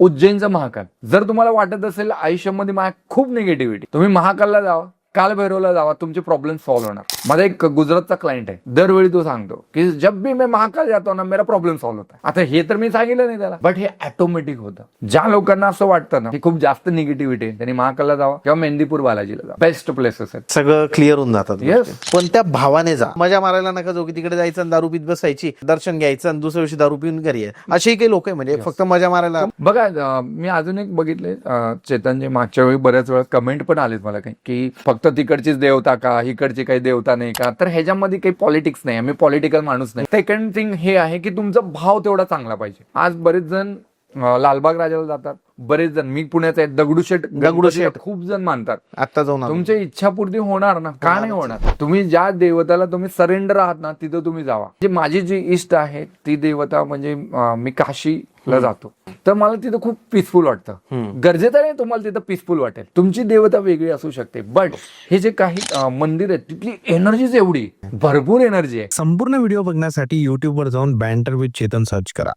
उज्जैनचा महाकाल. जर तुम्हाला वाटत असेल आयुष्यामध्ये खूप निगेटिव्हिटी, तुम्ही महाकालला जावा, कालभैरवला जावा, तुमचे प्रॉब्लेम सॉल्व्ह होणार. माझा एक गुजरातचा क्लायंट आहे, दरवेळी तो सांगतो की जब भी मैं महाकाल जातो ना मेरा प्रॉब्लेम सॉल्व्ह होता. आता हे तर मी सांगितलं नाही त्याला, बट हे ऑटोमॅटिक होतं. ज्या लोकांना असं वाटतं ना की खूप जास्त निगेटिव्हिटी आहे, त्यांनी महाकालला जावा किंवा मेहंदीपूर बालाजीला जावा, बेस्ट प्लेसेस आहेत. सगळं क्लिअर होऊन जातात. Yes. पण त्या भावाने जा, मजा मारायला नका जाऊ की तिकडे जायचं आणि दारू पीत बसायची, दर्शन घ्यायचं आणि दुसऱ्या दिवशी दारू पिऊन घरी आहे. असेही काही लोक आहे म्हणजे फक्त मजा मारायला. बघा मी अजून एक बघितले, चेतनचे मागच्या वेळी बऱ्याच वेळा कमेंट पण आलेत मला काही की फक्त तिकडचीच देवता का, इकडची काही देवता नाही का. तर ह्याच्यामध्ये काही पॉलिटिक्स नाही, आम्ही पॉलिटिकल माणूस नाही. सेकंड थिंग हे आहे की तुमचा भाव तेवढा चांगला पाहिजे. आज बरेच जण लालबाग राजाला जातात, बरेच जण, मी पुण्याचा आहे, दगडूशेठ खूप जण मानतात. आता जाऊन तुमच्या इच्छापूर्ती होणार ना, का नाही होणार. तुम्ही ज्या देवताला तुम्ही सरेंडर आहात ना, तिथं तुम्ही जावा. माझी जी इष्ट आहे ती देवता म्हणजे मी काशीला जातो, तर मला तिथं खूप पीसफुल वाटतं. गरजेचं नाही तुम्हाला तिथं पीसफुल वाटेल, तुमची देवता वेगळी असू शकते, बट हे जे काही मंदिर आहेत तिथली एनर्जीच एवढी भरपूर एनर्जी आहे. संपूर्ण व्हिडिओ बघण्यासाठी YouTube वर जाऊन बँटर विथ चेतन सर्च करा.